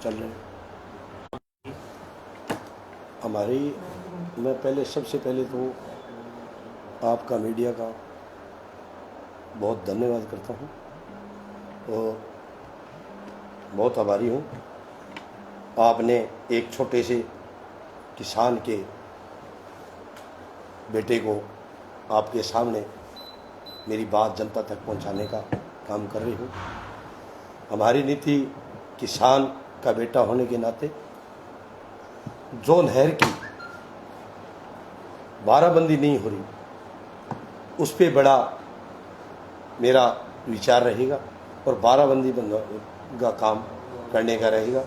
चल रहे हैं। हमारी मैं सबसे पहले तो आपका मीडिया का बहुत धन्यवाद करता हूँ और बहुत आभारी हूँ। आपने एक छोटे से किसान के बेटे को आपके सामने मेरी बात जनता तक पहुँचाने का काम कर रही हूँ। हमारी नीति किसान का बेटा होने के नाते जो नहर की बाराबंदी नहीं हो रही उस पर बड़ा मेरा विचार रहेगा और बाराबंदी का काम करने का रहेगा,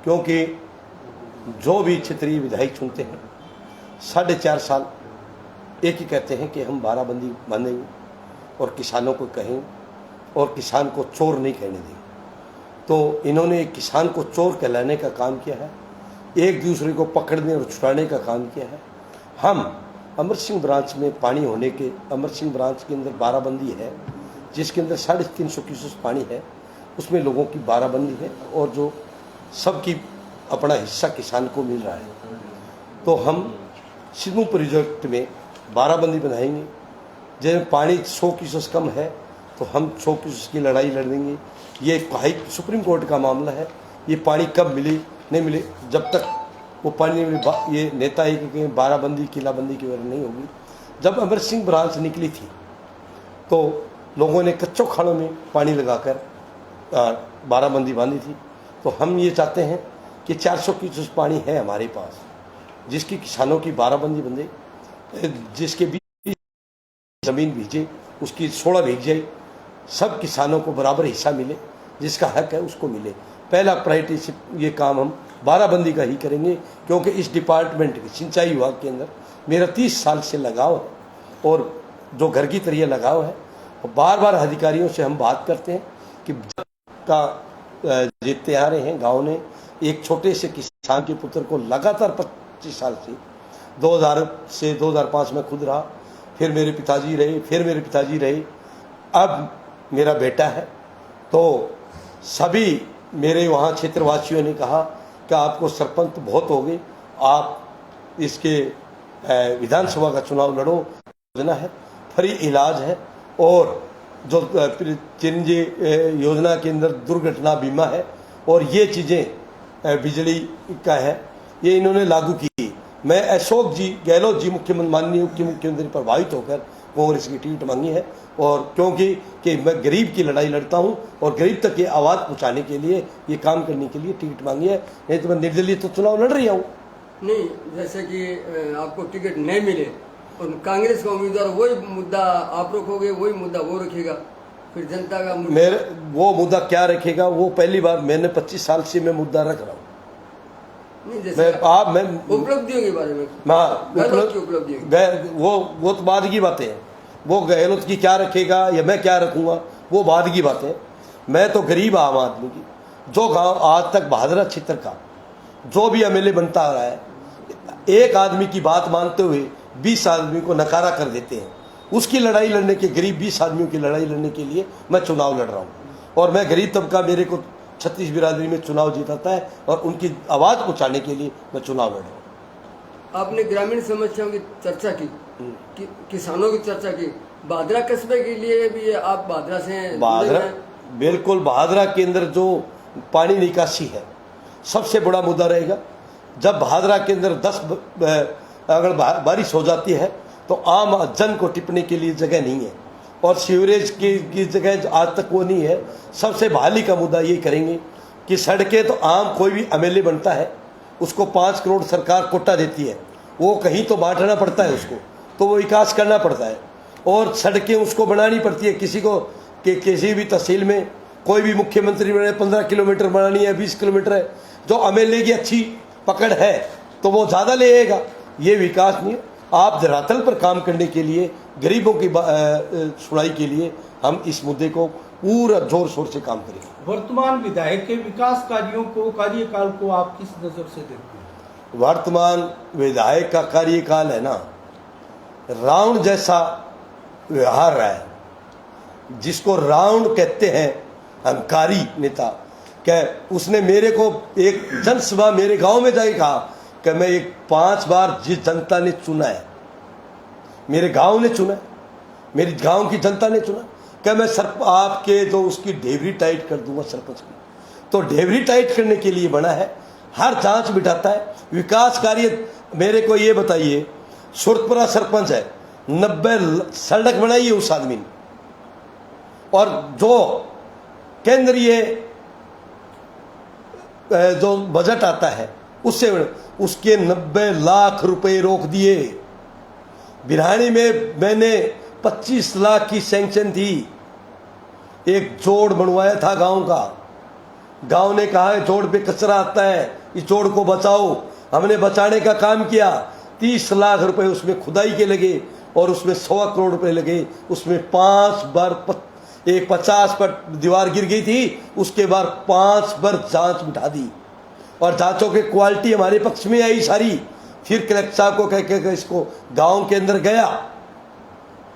क्योंकि जो भी क्षेत्रीय विधायक चुनते हैं 4.5 साल एक ही कहते हैं कि हम बाराबंदी बांधेंगे और किसानों को कहेंगे और किसान को चोर नहीं कहने देंगे। तो इन्होंने किसान को चोर कहलाने का काम किया है, एक दूसरे को पकड़ने और छुड़ाने का काम किया है। हम अमर सिंह ब्रांच में पानी होने के अमर सिंह ब्रांच के अंदर बाराबंदी है जिसके अंदर 350 क्यूसेक पानी है, उसमें लोगों की बाराबंदी है और जो सबकी अपना हिस्सा किसान को मिल रहा है। तो हम सिद्धू प्रोजेक्ट में बाराबंदी बनाएंगे। जब पानी 100 क्यूसेक कम है तो हम 100 क्यूसेक की लड़ाई लड़ देंगे। ये सुप्रीम कोर्ट का मामला है, ये पानी कब मिले नहीं मिले, जब तक वो पानी ये नेता है कि बाराबंदी किलाबंदी की वजह नहीं होगी। जब अमर सिंह ब्रांच निकली थी तो लोगों ने कच्चों खाड़ों में पानी लगाकर बाराबंदी बांधी थी। तो हम ये चाहते हैं कि 400 क्यूसेक पानी है हमारे पास जिसकी किसानों की बाराबंदी बंधे, जिसके बीच ज़मीन भीजे उसकी 16 भीग जाए, सब किसानों को बराबर हिस्सा मिले, जिसका हक है उसको मिले। पहला प्रायोरिटी ये काम हम बाराबंदी का ही करेंगे, क्योंकि इस डिपार्टमेंट के सिंचाई विभाग के अंदर मेरा 30 साल से लगाव है और जो घर की तरह लगाव है। और बार बार अधिकारियों से हम बात करते हैं कि का जीतते आ रहे हैं। गाँव ने एक छोटे से किसान के पुत्र को लगातार 25 साल से 2000 से 2005 में खुद रहा, फिर मेरे पिताजी रहे, फिर मेरे पिताजी रहे, अब मेरा बेटा है। तो सभी मेरे वहाँ क्षेत्रवासियों ने कहा कि आपको सरपंच तो बहुत हो गए, आप इसके विधानसभा का चुनाव लड़ो। योजना है, फ्री इलाज है और जो चिरंजीवी योजना के अंदर दुर्घटना बीमा है और ये चीज़ें बिजली का है, ये इन्होंने लागू की। मैं अशोक जी गहलोत जी माननीय मुख्यमंत्री प्रभावित होकर कांग्रेस की टिकट मांगी है, और क्योंकि मैं गरीब की लड़ाई लड़ता हूं और गरीब तक ये आवाज़ पहुंचाने के लिए ये काम करने के लिए टिकट मांगी है। नहीं तो मैं निर्दलीय तो चुनाव लड़ रही हूँ। नहीं, जैसे कि आपको टिकट नहीं मिले और कांग्रेस का उम्मीदवार वही मुद्दा आप रखोगे, वही मुद्दा वो रखेगा, फिर जनता का मेरे वो मुद्दा क्या रखेगा? वो पहली बार मैंने 25 साल से मैं मुद्दा रख रहा हूँ। मैं उपलब्धियों के बारे में वो तो बाद की बातें हैं। वो गहलोत की क्या रखेगा या मैं क्या रखूँगा वो बाद की बातें। मैं तो गरीब आम आदमी की, जो गांव आज तक बहादुरा क्षेत्र का जो भी एमएलए बनता आ रहा है, एक आदमी की बात मानते हुए 20 आदमी को नकारा कर देते हैं। उसकी लड़ाई लड़ने के, गरीब 20 आदमियों की लड़ाई लड़ने के लिए मैं चुनाव लड़ रहा हूँ और मैं गरीब तबका, मेरे को 36 बिरादरी में चुनाव जीताता है और उनकी आवाज़ पहुँचाने के लिए मैं चुनाव लड़ रहा हूँ। आपने ग्रामीण समस्याओं की चर्चा की, किसानों की चर्चा की, भादरा कस्बे के लिए भी आप भादरा से बिल्कुल भादरा के अंदर जो पानी निकासी है सबसे बड़ा मुद्दा रहेगा। जब भादरा के अंदर 10 अगर बारिश हो जाती है तो आम जन को टिपने के लिए जगह नहीं है और सीवरेज की जगह आज तक वो नहीं है। सबसे बहाली का मुद्दा ये करेंगे कि सड़कें, तो आम कोई भी एमएलए बनता है उसको 5 करोड़ सरकार कोटा देती है, वो कहीं तो बांटना पड़ता है उसको, तो वो विकास करना पड़ता है और सड़कें उसको बनानी पड़ती है। किसी को कि किसी भी तहसील में कोई भी मुख्यमंत्री बने 15 किलोमीटर बनानी है, 20 किलोमीटर है, जो एमएलए की अच्छी पकड़ है तो वो ज़्यादा लेगा। ये विकास नहीं है। आप धरातल पर काम करने के लिए, गरीबों की सुनाई के लिए हम इस मुद्दे को पूरा जोर शोर से काम करेंगे। वर्तमान विधायक के विकास कार्यों को, कार्यकाल को आप किस नज़र से देखते हैं? वर्तमान विधायक का कार्यकाल है ना, रावण जैसा व्यवहार रहा है, जिसको रावण कहते हैं अहंकारी नेता, कि उसने मेरे को एक जनसभा मेरे गांव में जाके कहा कि मैं एक 5 बार जिस जनता ने चुना है, मेरे गांव ने चुना, मेरी गांव की जनता ने चुना, कि मैं आपके जो उसकी ढेबरी टाइट कर दूंगा सरपंच की। तो ढेबरी टाइट करने के लिए बना है, हर जांच बिठाता है, विकास कार्य। मेरे को ये बताइए, सुरतपुरा सरपंच है, 90 सड़क बनाई है उस आदमी ने, और जो केंद्रीय जो बजट आता है उससे उसके 90 लाख रुपए रोक दिए। बिरहानी में मैंने 25 लाख की सैंक्शन थी, एक जोड़ बनवाया था गांव का। गांव ने कहा है जोड़ पे कचरा आता है, इस जोड़ को बचाओ। हमने बचाने का काम किया। 30 लाख रुपए उसमें खुदाई के लगे और उसमें 1.25 करोड़ रुपए लगे। उसमें 5 बार 50 पर दीवार गिर गई थी, उसके बाद 5 बार जांच बिठा दी और जांचों की क्वालिटी हमारे पक्ष में आई सारी। फिर कलेक्टर साहब को कह के इसको गांव के अंदर गया,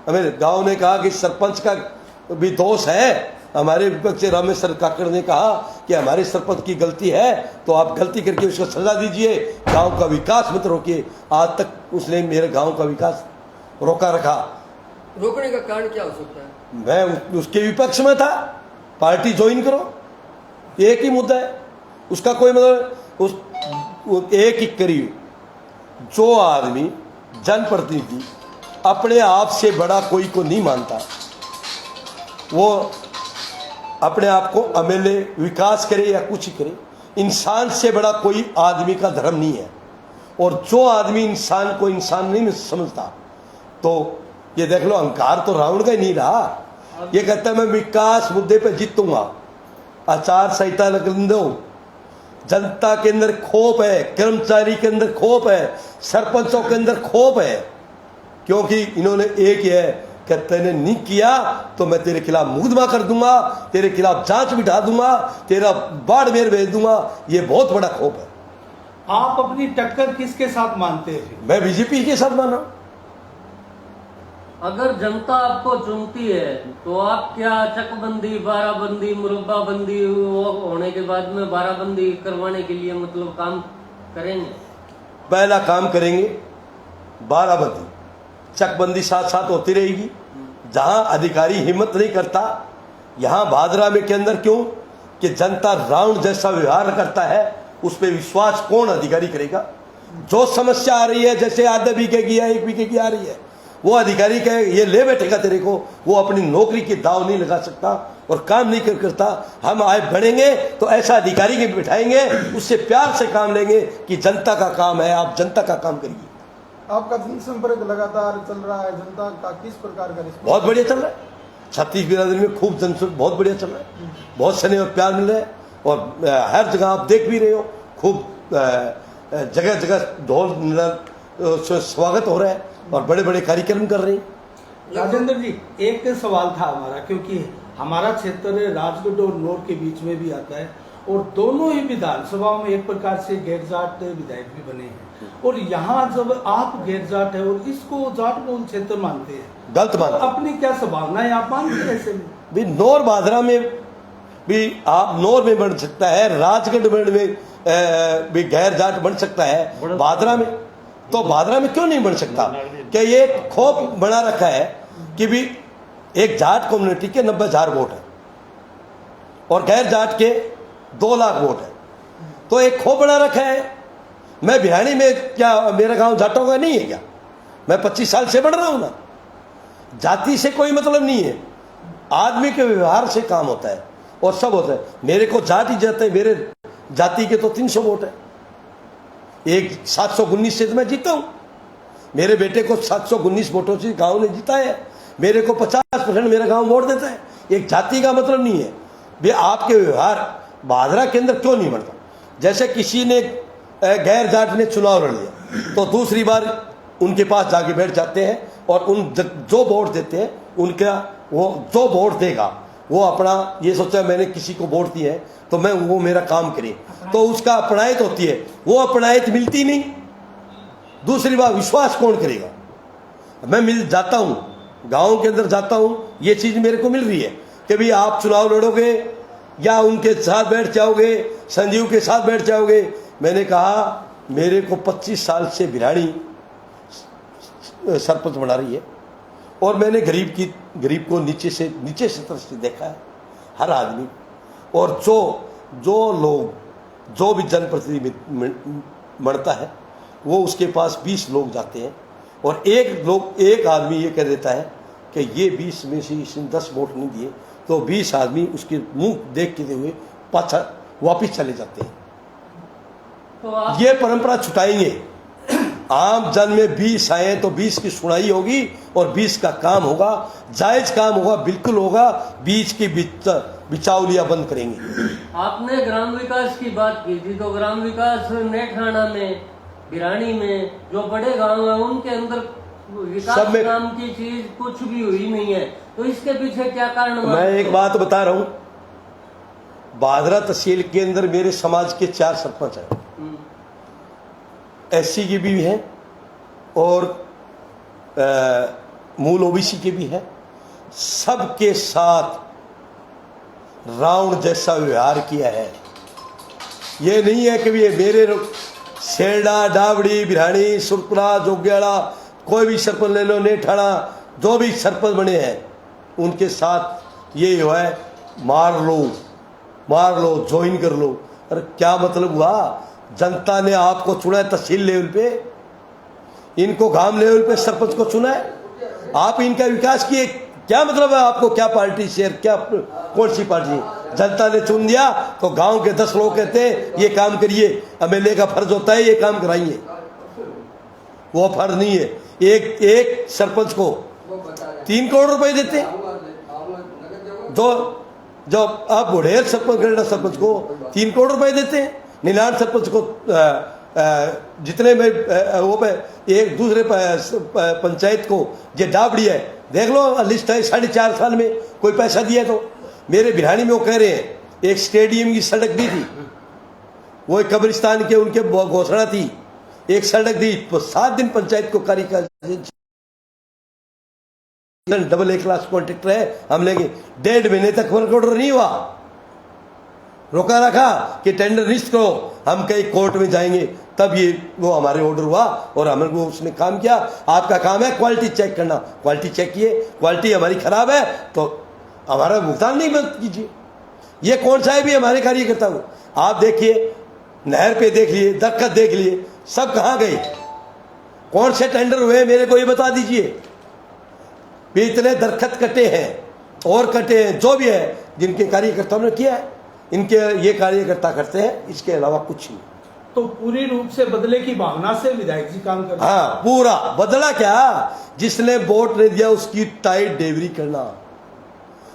हमें गांव ने कहा कि सरपंच का भी दोष है। हमारे विपक्ष से रामेश्वर काकड़ ने कहा कि हमारे सरपंच की गलती है, तो आप गलती करके उसको सजा दीजिए, गांव का विकास मत रोकिए। आज तक उसने मेरे गांव का विकास रोका रखा। रोकने का कारण क्या हो सकता है? मैं उसके विपक्ष में था, पार्टी ज्वाइन करो, एक ही मुद्दा है उसका। कोई मतलब एक ही करिए, जो आदमी जनप्रतिनिधि अपने आप से बड़ा कोई को नहीं मानता, वो अपने आप को एमएलए विकास करे या कुछ करे, इंसान से बड़ा कोई आदमी का धर्म नहीं है। और जो आदमी इंसान को इंसान नहीं समझता, तो ये देख लो, अहंकार तो रावण का ही नहीं रहा। ये कहता है मैं विकास मुद्दे पे जीतूंगा, आचार संहिता लगन दो। जनता के अंदर खोप है, कर्मचारी के अंदर खोप है, सरपंचों के अंदर खोप है, क्योंकि इन्होंने एक ही है कि तूने नहीं किया तो मैं तेरे खिलाफ मुकदमा कर दूंगा, तेरे खिलाफ जांच बिठा दूंगा, तेरा बाड़मेर भेज दूंगा। ये बहुत बड़ा खोप है। आप अपनी टक्कर किसके साथ मानते हैं? मैं बीजेपी के साथ मान रहा हूं। अगर जनता आपको चुनती है तो आप क्या चकबंदी, बाराबंदी, मुरब्बाबंदी होने के बाद में बाराबंदी करवाने के लिए मतलब काम करेंगे? पहला काम करेंगे बाराबंदी, चकबंदी साथ साथ होती रहेगी। जहां अधिकारी हिम्मत नहीं करता, यहां भादरा में के अंदर क्यों कि जनता राउंड जैसा व्यवहार करता है, उस पर विश्वास कौन अधिकारी करेगा? जो समस्या आ रही है, जैसे आधे बीघे की या 1 बीघे की आ रही है, वो अधिकारी कहे ये ले बैठेगा तेरे को, वो अपनी नौकरी की दाव नहीं लगा सकता और काम नहीं करता। हम आए बढ़ेंगे तो ऐसा अधिकारी के बिठाएंगे, उससे प्यार से काम लेंगे कि जनता का काम है, आप जनता का काम करिए। आपका जनसंपर्क लगातार चल रहा है, जनता का किस प्रकार का रिस्पॉन्स? बहुत बढ़िया चल रहा है। 36 बिरादरी में खूब जनसंपर्क बहुत बढ़िया चल रहा है, बहुत स्नेह और प्यार मिल रहा है। और हर जगह आप देख भी रहे हो, खूब जगह जगह ढोल स्वागत हो रहा है और बड़े बड़े कार्यक्रम कर रहे हैं। राजेंद्र जी, एक सवाल था हमारा, क्योंकि हमारा क्षेत्र राजगढ़ और नौर के बीच में भी आता है और दोनों ही विधानसभाओं में एक प्रकार से गैर जाट विधायक भी बने हैं, और यहाँ जब आप गैर जाट है और इसको जाट बहुल क्षेत्र मानते हैं, गलत मानते हैं। अपनी क्या संभावना है आप मानते हैं ऐसे में? भी नौर भादरा में भी आप नौर में बन सकता है, राजगढ़ में भी गैर जाट बन सकता है, भादरा में तो भादरा में क्यों नहीं बन सकता? क्या ये खोप बना रखा है कि भी एक जाट कम्युनिटी के 90,000 वोट है और गैर जाट के 2 लाख वोट है, तो एक खोप बना रखा है। मैं बिहानी में क्या मेरा गांव जाटों का नहीं है क्या? मैं 25 साल से बढ़ रहा हूं ना। जाति से कोई मतलब नहीं है, आदमी के व्यवहार से काम होता है और सब होता है। मेरे को जाट ही जाते हैं, मेरे जाति के तो 300 वोट है, एक 719 से तो मैं जीता हूं। मेरे बेटे को 719 वोटों से गांव ने जीता है, मेरे को 50% मेरा गांव वोट देता है। एक जाति का मतलब नहीं है। भी आपके व्यवहार भादरा के अंदर क्यों नहीं बनता? जैसे किसी ने गैर जाट ने चुनाव लड़ लिया तो दूसरी बार उनके पास जाके बैठ जाते हैं और उन जो वोट देते हैं उनका वो जो वोट देगा वो अपना ये सोचता है मैंने किसी को वोट दिए है तो मैं वो मेरा काम करे, तो उसका अपनायत होती है, वो अपनायत मिलती नहीं। दूसरी बात विश्वास कौन करेगा? मैं मिल जाता हूँ, गाँव के अंदर जाता हूँ, ये चीज़ मेरे को मिल रही है कि भाई आप चुनाव लड़ोगे या उनके साथ बैठ जाओगे, संजीव के साथ बैठ जाओगे। मैंने कहा मेरे को 25 साल से भिराड़ी सरपंच बना रही है और मैंने गरीब को नीचे से तरफ से देखा है, हर आदमी। और जो भी जनप्रतिनिधि मरता है वो उसके पास 20 लोग जाते हैं और एक आदमी ये कह देता है कि ये 20 में से इसने 10 वोट नहीं दिए, तो 20 आदमी उसके मुंह देखते हुए पाछा वापिस चले जाते हैं। तो ये परंपरा छुटाएंगे। आम जन में 20 आए तो 20 की सुनाई होगी और 20 का काम होगा, जायज काम होगा, बिल्कुल होगा। 20 की बिचावलियां बंद करेंगे। आपने ग्राम विकास की बात की थी, तो ग्राम विकास नेठाना में, बिरानी में जो बड़े गांव हैं उनके अंदर विकास नाम की चीज कुछ भी हुई नहीं है, तो इसके पीछे क्या कारण? मैं एक बात बता रहा हूं, बादरा तहसील के अंदर मेरे समाज के 4 सरपंच हैं, एससी की भी है और मूल ओबीसी के भी है। सबके साथ रावण जैसा व्यवहार किया है। ये नहीं है कि ये मेरे सेड़ा, डावड़ी, बिरानी, सुरपुरा, जोग्याड़ा, कोई भी सरपंच ले लो, नेठाना, जो भी सरपंच बने हैं उनके साथ ये जो है मार लो, ज्वाइन कर लो। अरे क्या मतलब हुआ? जनता ने आपको चुना है तहसील लेवल पे, इनको गांव लेवल पे सरपंच को चुना है, आप इनका विकास किए, क्या मतलब है? आपको क्या पार्टी से, क्या कौन सी पार्टी? जनता ने चुन दिया तो गांव के 10 लोग कहते हैं ये काम करिए, एमएलए का फर्ज होता है ये काम कराइए, वो फर्ज नहीं है। एक सरपंच को 3 करोड़ रुपए देते हैं, जो आप बुढ़ेर सरपंच को 3 करोड़ रुपए देते हैं, नीलान सरपंच को जितने में वो पे एक दूसरे पंचायत को ये डाबड़ी है, देख लो लिस्ट है, 4.5 साल में कोई पैसा दिया? तो मेरे भिरानी में वो कह रहे हैं एक स्टेडियम की सड़क दी थी, वो एक कब्रिस्तान के उनके घोषणा थी, एक सड़क दी, 7 दिन पंचायत को कार्य डबल A क्लास कॉन्ट्रैक्टर है, हम लेंगे। 1.5 महीने तक वर्क ऑर्डर नहीं हुआ, रोका रखा कि टेंडर लिस्ट करो, हम कहीं कोर्ट में जाएंगे, तब ये वो हमारे ऑर्डर हुआ और हमें वो उसने काम किया। आपका काम है क्वालिटी चेक करना, क्वालिटी चेक किए, क्वालिटी हमारी खराब है तो हमारा भुगतान नहीं मत कीजिए। ये कौन सा है भी हमारे कार्यकर्ता को? आप देखिए, नहर पे देख लिए, दरख्त देख लिए, सब कहाँ गए? कौन से टेंडर हुए मेरे को ये बता दीजिए। इतने दरख्त कटे हैं और कटे हैं, जो भी है जिनके कार्यकर्ताओं ने किया है, इनके ये कार्यकर्ता करते हैं, इसके अलावा कुछ नहीं। तो पूरी रूप से बदले की भावना से विधायक जी काम कर रहे हैं। हाँ, पूरा बदला क्या? जिसने वोट नहीं दिया उसकी टाइट डिलीवरी करना,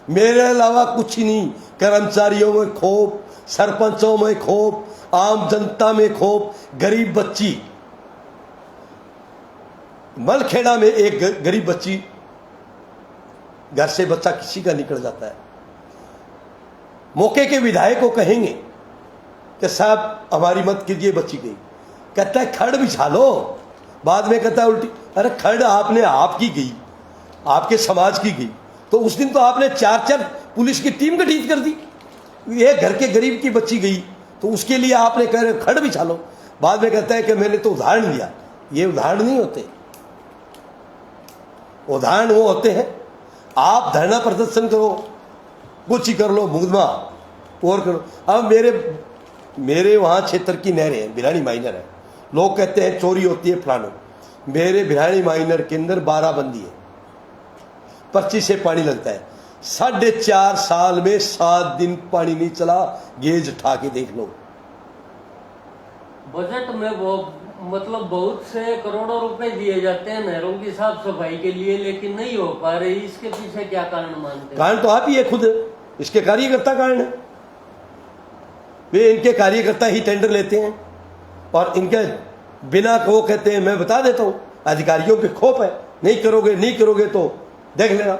मेरे अलावा कुछ ही नहीं। कर्मचारियों में खौफ, सरपंचों में खौफ, आम जनता में खौफ, गरीब बच्ची, मलखेड़ा में एक गरीब बच्ची, घर से बच्चा किसी का निकल जाता है, मौके के विधायक को कहेंगे कि साहब हमारी मत कीजिए, बच्ची गई, कहता है खड़ बिछा लो, बाद में कहता है उल्टी। अरे खड़ आपने आपकी गई, आपके समाज की गई, तो उस दिन तो आपने 4 पुलिस की टीम गठित कर दी। एक घर के गरीब की बच्ची गई तो उसके लिए आपने कह रहे खड़ बिछा लो, बाद में कहता है कि मैंने तो उदाहरण दिया। ये उदाहरण नहीं होते, उदाहरण वो होते हैं आप धरना प्रदर्शन करो, कुछ ही कर लो, मुकदमा और करो। अब मेरे वहाँ क्षेत्र की नहरें हैं, भिरानी माइनर है, लोग कहते हैं चोरी होती है फलानो। मेरे भिरानी माइनर के अंदर 12 बंदी है, पर्ची से पानी लगता है। 4.5 साल में 7 दिन पानी नहीं चला, गेज उठा के देख लो। बजट में वो मतलब बहुत से करोड़ों रुपए दिए जाते हैं नहरों की साफ सफाई के लिए, लेकिन नहीं हो पा रही। इसके पीछे क्या कारण मानते हैं? कारण तो आप ही है, खुद इसके कार्यकर्ता कारण है। वे इनके कार्यकर्ता ही टेंडर लेते हैं और इनके बिना वो कहते हैं, मैं बता देता हूँ, अधिकारियों पे खौफ है, नहीं करोगे तो देख लेना।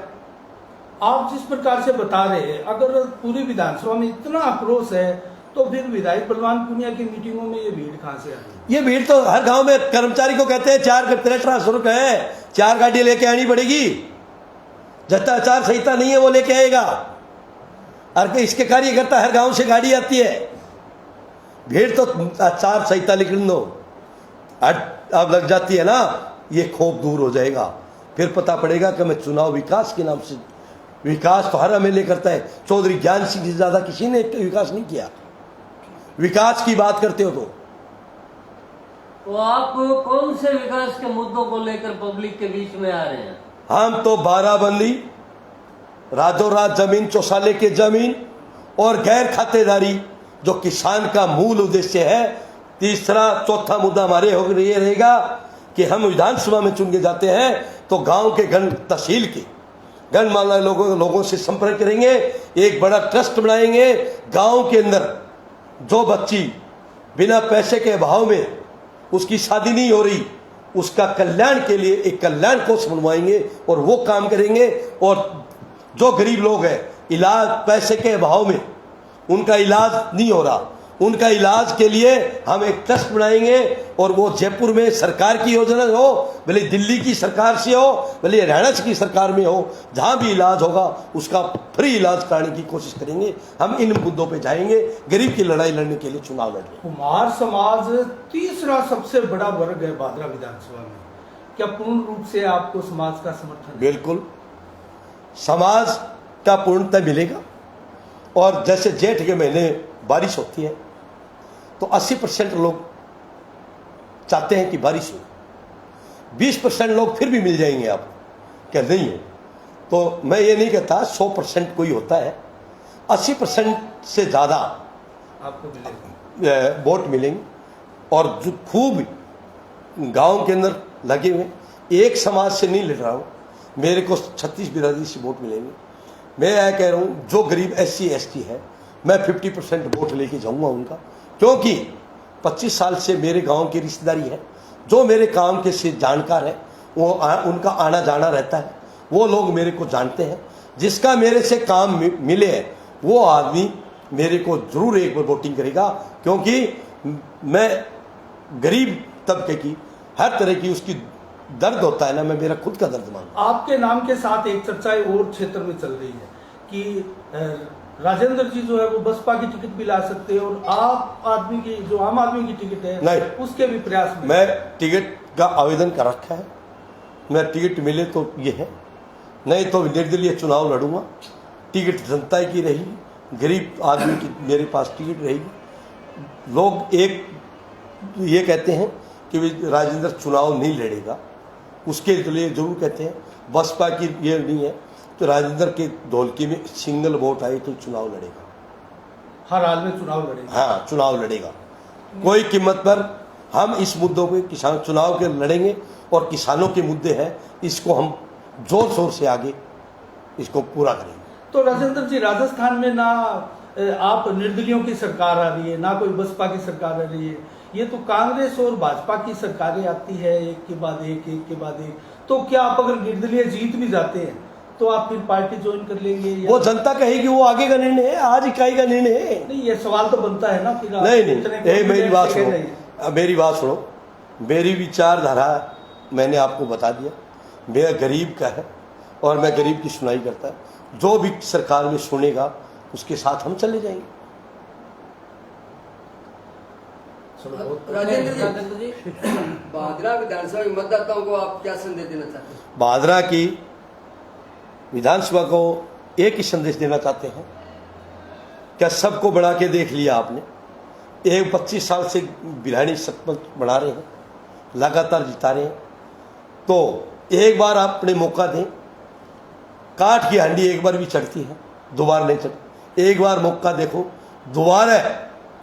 आप जिस प्रकार से बता रहे हैं, अगर पूरी विधानसभा में इतना आक्रोश है तो फिर विधायक बलवान पूनिया की मीटिंगों में ये भीड़ कहाँ से आई? ये भीड़ तो हर गांव में कर्मचारी को कहते हैं 4 ट्रांसफर है, 4 गाड़ी लेके आनी पड़ेगी, जब तक आचार संहिता नहीं है वो लेके आएगा। अरे इसके कार्यकर्ता हर गांव से गाड़ी आती है, भीड़ तो 4-47 किलो अब लग जाती है ना, ये खौफ दूर हो जाएगा। फिर पता पड़ेगा कि मैं चुनाव विकास के नाम से, विकास तो हर एमएलए करता है, चौधरी ज्ञान सिंह से ज्यादा किसी ने विकास नहीं किया। विकास की बात करते हो तो आप कौन से विकास के मुद्दों को लेकर पब्लिक के बीच में आ रहे हैं? हम तो 12 बंदी, रातों रात जमीन चौसाले के जमीन और गैर खातेदारी जो किसान का मूल उद्देश्य है। तीसरा चौथा मुद्दा हमारे हो ये रहेगा कि हम विधानसभा में चुन के जाते हैं तो गांव के गण तहसील के गणमान्य लोगों से संपर्क करेंगे, एक बड़ा ट्रस्ट बनाएंगे। गांव के अंदर जो बच्ची बिना पैसे के अभाव में उसकी शादी नहीं हो रही, उसका कल्याण के लिए एक कल्याण कोष बनवाएंगे और वो काम करेंगे। और जो गरीब लोग हैं, इलाज पैसे के अभाव में उनका इलाज नहीं हो रहा, उनका इलाज के लिए हम एक ट्रस्ट बनाएंगे। और वो जयपुर में सरकार की योजना हो, भले दिल्ली की सरकार से हो, भले हरियाणा की सरकार में हो, जहां भी इलाज होगा उसका फ्री इलाज कराने की कोशिश करेंगे। हम इन मुद्दों पे जाएंगे, गरीब की लड़ाई लड़ने के लिए चुनाव लड़ेंगे। कुमार समाज तीसरा सबसे बड़ा वर्ग है भादरा विधानसभा में, क्या पूर्ण रूप से आपको समाज का समर्थन है? बिल्कुल समाज का पूर्णतः मिलेगा। और जैसे जेठ के महीने बारिश होती है तो 80% लोग चाहते हैं कि बारिश हो, 20% लोग फिर भी मिल जाएंगे आपको, क्या नहीं है? तो मैं ये नहीं कहता 100% कोई होता है, 80% से ज़्यादा आपको मिलेगा, वोट मिलेंगे। और जो खूब गांव के अंदर लगे हुए, एक समाज से नहीं लड़ रहा हूँ, मेरे को 36 बिरादरी से वोट मिलेंगे। मैं यह कह रहा हूँ जो गरीब SC ST है, मैं 50% वोट लेके जाऊंगा उनका, क्योंकि 25 साल से मेरे गांव की रिश्तेदारी है। जो मेरे काम के से जानकार है वो उनका आना जाना रहता है, वो लोग मेरे को जानते हैं। जिसका मेरे से काम मिले है वो आदमी मेरे को जरूर एक बार वोटिंग करेगा, क्योंकि मैं गरीब तबके की हर तरह की उसकी दर्द होता है ना, मैं मेरा खुद का दर्द मानता हूं। आपके नाम के साथ एक चर्चा और क्षेत्र में चल रही है कि राजेंद्र जी जो है वो बसपा की टिकट भी ला सकते हैं और आप आदमी की जो आम आदमी की टिकट है नहीं, उसके भी प्रयास में। मैं टिकट का आवेदन कर रखा है, मैं टिकट मिले तो ये है, नहीं तो निर्दलीय चुनाव लड़ूंगा। टिकट जनता की रहेगी, गरीब आदमी की मेरे पास टिकट रहेगी। लोग एक ये कहते हैं कि राजेंद्र चुनाव नहीं लड़ेगा, उसके लिए जरूर कहते हैं बसपा की ये नहीं है, तो राजेंद्र के धौलकी में सिंगल वोट आए तो चुनाव लड़ेगा, हर हाल में चुनाव लड़ेगा। हाँ चुनाव लड़ेगा, कोई कीमत पर हम इस मुद्दों पे किसान चुनाव के लड़ेंगे। और किसानों के मुद्दे हैं, इसको हम जोर शोर से आगे इसको पूरा करेंगे। तो राजेंद्र जी, राजस्थान में ना आप निर्दलियों की सरकार आ रही है, ना कोई बसपा की सरकार आ रही है, ये तो कांग्रेस और भाजपा की सरकारें आती है एक के बाद एक, एक के बाद एक। तो क्या आप अगर निर्दलीय जीत भी जाते हैं तो आप फिर पार्टी ज्वाइन कर लेंगे? वो जनता कहेगी, वो आगे का निर्णय है, आज इकाई का निर्णय है। नहीं, ये सवाल तो बनता है ना फिर। नहीं, मेरी बात सुनो, मेरी बात सुनो, मेरी विचारधारा मैंने आपको बता दिया, मेरा गरीब का है और मैं गरीब की सुनाई करता है। जो भी सरकार में सुनेगा उसके साथ हम चले जाएंगे। राजेंद्र जी, भादरा विधानसभा के मतदाताओं को आप क्या संदेश देना चाहते हैं? भादरा की विधानसभा को एक ही संदेश देना चाहते हैं, क्या सबको बढ़ा के देख लिया आपने। एक 25 साल से बिरहानी सरपंच बना रहे हैं, लगातार जिता रहे हैं, तो एक बार आप अपने मौका दें। काठ की हांडी एक बार भी चढ़ती है, दोबारा नहीं चढ़ती। एक बार मौका देखो, दोबारा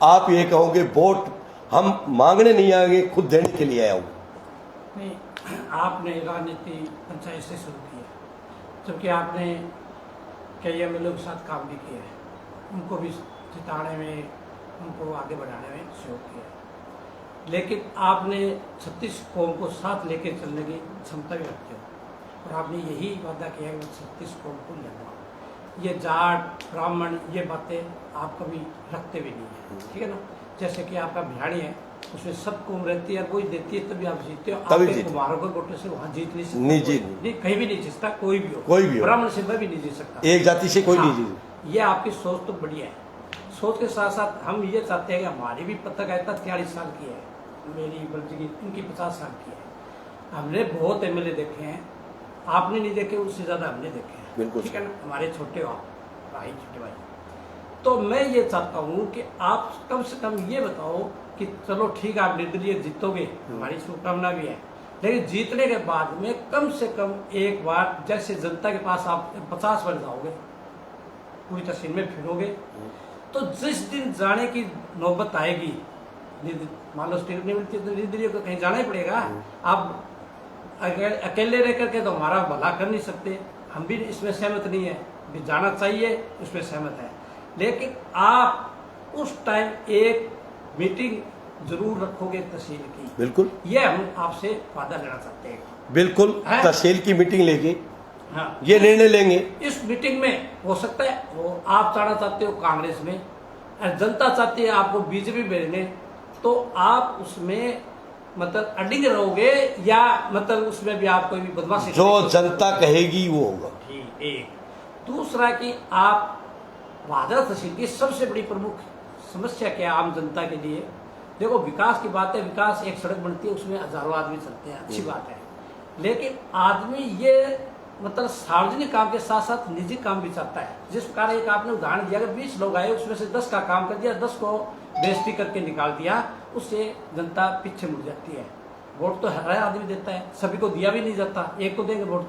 आप ये कहोगे वोट हम मांगने नहीं आएंगे, खुद देने के लिए आया हूँ। नहीं, आपने राजनीति पंचायत से शुरू की है, जबकि आपने कई एमएलए के साथ काम भी किया है, उनको भी जिताने में, उनको आगे बढ़ाने में सहयोग किया है। लेकिन आपने 36 कौम को साथ लेकर चलने की क्षमता भी रखते हो और आपने यही वादा किया है कि 36 कौम को लूँगा। ये जाट ब्राह्मण ये बातें आप कभी रखते भी नहीं है, ठीक है ना। जैसे कि आपका भिवाड़ी है, उसमें सब कौम रहती है, कोई देती है तभी आप जीतते हो। आप कुमारों के वोटों से वहाँ जीत नहीं सकते, नहीं, कहीं भी नहीं जीतता, कोई भी हो, कोई भी हो, ब्राह्मण से भी नहीं जीत सकता, एक जाति से कोई नहीं जीत। ये आपकी सोच तो बढ़िया है। सोच के साथ साथ हम ये चाहते हैं कि हमारी भी पत्रकारिता 43 साल की है, मेरी बल्कि इनकी 50 साल की है। हमने बहुत एमएलए देखे हैं, आपने नहीं देखे, उससे ज़्यादा हमने देखे हैं। बिल्कुल ठीक है ना, हमारे छोटे भाई छोटे भाई। तो मैं ये चाहता हूँ कि आप कम से कम ये बताओ कि चलो ठीक है, आप निर्दलीय जीतोगे, हमारी शुभकामना भी है, लेकिन जीतने के बाद में कम से कम एक बार जैसे जनता के पास आप 50 बार जाओगे, पूरी तहसील में फिरोगे, तो जिस दिन जाने की नौबत आएगी, मान लो स्टेट नहीं मिलती तो निर्दलीय को कहीं जाना ही पड़ेगा। आप अकेले रह करके तो हमारा भला कर नहीं सकते, हम भी इसमें सहमत नहीं है, भी जाना चाहिए उसमें सहमत है, लेकिन आप उस टाइम एक मीटिंग जरूर रखोगे तहसील की। बिल्कुल, ये हम आपसे वादा लेना चाहते हैं। बिल्कुल है? तहसील की मीटिंग लेके हाँ, ये निर्णय लेंगे। इस मीटिंग में हो सकता है वो आप जाना चाहते हो कांग्रेस में और जनता चाहती है आपको बीजेपी भेजने, तो आप उसमें मतलब अडिंग रहोगे या मतलब उसमें भी आप कोई भी बदमाशी जो जनता कहेगी वो होगा। ठीक। एक दूसरा कि आप वादा तहसील की सबसे बड़ी प्रमुख समस्या क्या है आम जनता के लिए? देखो, विकास की बात है, विकास एक सड़क बनती है उसमें हजारों आदमी चलते हैं, अच्छी बात है, लेकिन आदमी ये मतलब सार्वजनिक काम के साथ साथ निजी काम भी चाहता है। जिस प्रकार एक आपने उदाहरण दिया, अगर 20 लोग आए उसमें से 10 का काम कर दिया, 10 को बेइज्जती करके निकाल दिया, उससे जनता पीछे मुड़ जाती है। वोट तो हर आदमी देता है, सभी को दिया भी नहीं जाता, एक को देंगे वोट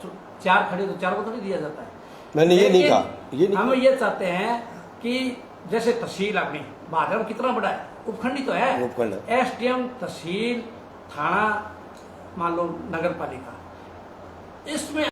तो 4 खड़े तो 4 को तो नहीं दिया जाता है। मैंने ये नहीं कहा, ये नहीं हम ये चाहते हैं कि जैसे तहसील अपनी बाजार कितना बड़ा है, उपखंडी तो है, उपखंड है। एसडीएम, तहसील, थाना, मान लो नगर पालिका, इसमें